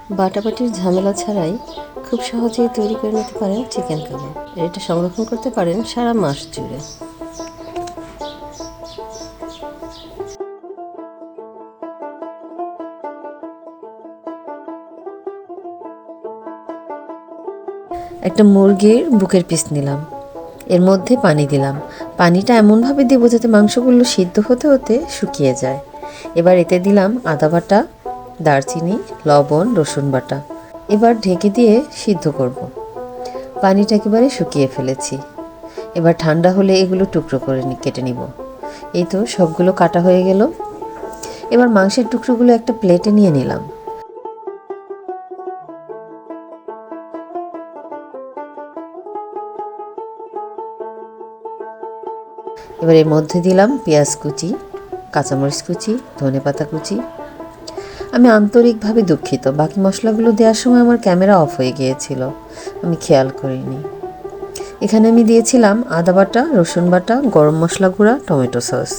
বাটাবাটির ঝামেলা ছাড়াই খুব সহজেই তৈরি করে নিতে পারেন চিকেন কাবাব। এটা সংরক্ষণ করতে পারেন সারা মাস জুড়ে। একটা মুরগির বুকের পিস নিলাম, এর মধ্যে পানি দিলাম। পানিটা এমনভাবে দেবো যাতে মাংসগুলো সিদ্ধ হতে হতে শুকিয়ে যায়। এবার এতে দিলাম আদা বাটা, দারচিনি, লবণ, রসুন বাটা। এবার ঢেকে দিয়ে সিদ্ধ করব। পানিটা একেবারে শুকিয়ে ফেলেছি। এবার ঠান্ডা হলে এগুলো টুকরো করে কেটে নিব। এই তো সবগুলো কাটা হয়ে গেল। এবার মাংসের টুকরোগুলো একটা প্লেটে নিয়ে নিলাম। এবার এর মধ্যে দিলাম পেঁয়াজ কুচি, কাঁচামরিচ কুচি, ধনেপাতা কুচি। আমি আন্তরিকভাবে দুঃখিত, বাকি মশলাগুলো দেওয়ার সময় আমার ক্যামেরা অফ হয়ে গিয়েছিল, আমি খেয়াল করিনি। এখানে আমি দিয়েছিলাম আদা বাটা, রসুন বাটা, গরম মশলা গুঁড়া, টমেটো সস।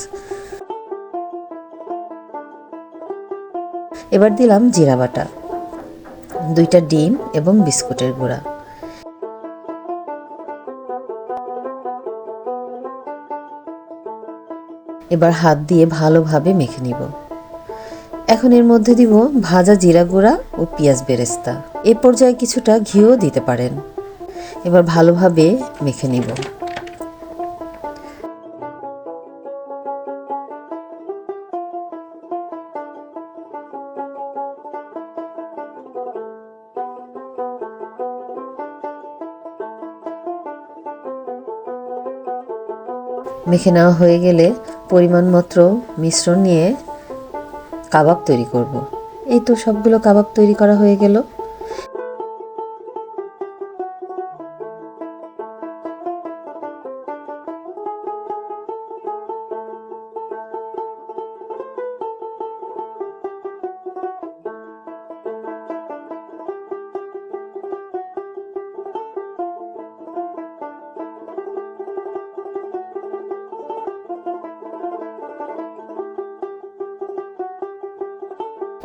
এবার দিলাম জিরা বাটা, 2টা ডিম এবং বিস্কুটের গুঁড়া। এবার হাত দিয়ে ভালোভাবে মেখে নিব। এখন এর মধ্যে দিব ভাজা জিরা গুঁড়া ও পেঁয়াজ বেরেস্তা। এ পর্যায়ে কিছুটা ঘিও দিতে পারেন। এবার ভালোভাবে মেখে নিব। মেখে নেওয়া হয়ে গেলে পরিমাণ মতো মিশ্রণ নিয়ে কাবাব তৈরি করব। এই তো সবগুলো কাবাব তৈরি করা হয়ে গেল।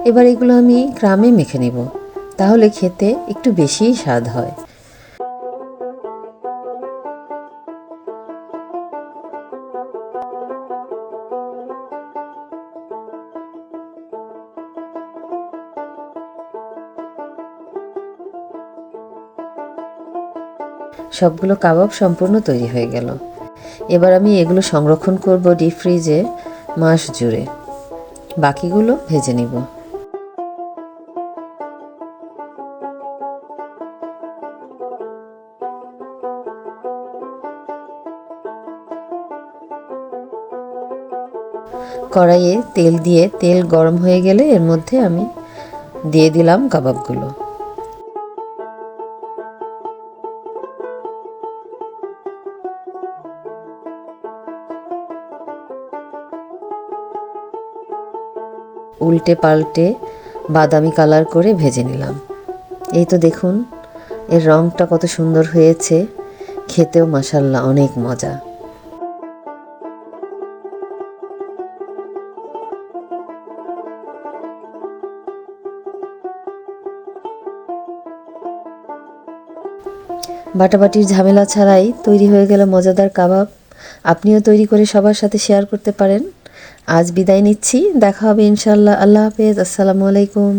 এবার এগুলো আমি গ্রামে মেখে নেব, তাহলে খেতে একটু বেশিই স্বাদ হয়। সবগুলো কাবাব সম্পূর্ণ তৈরি হয়ে গেল। এবার আমি এগুলো সংরক্ষণ করব ডিপ ফ্রিজে মাস জুড়ে। বাকিগুলো ভেজে নিব। কড়াইয়ে তেল দিয়ে তেল গরম হয়ে গেলে এর মধ্যে আমি দিয়ে দিলাম কাবাবগুলো। উল্টে পাল্টে বাদামি কালার করে ভেজে নিলাম। এই তো দেখুন এর রংটা কত সুন্দর হয়েছে, খেতেও মাশাআল্লাহ অনেক মজা। বাটাবাটির ঝামেলা ছাড়াই তৈরি হয়ে গেল মজাদার কাবাব। আপনিও তৈরি করে সবার সাথে শেয়ার করতে পারেন। আজ বিদায় নিচ্ছি, দেখা হবে ইনশাআল্লাহ। আল্লাহ হাফেজ, আসসালামু আলাইকুম।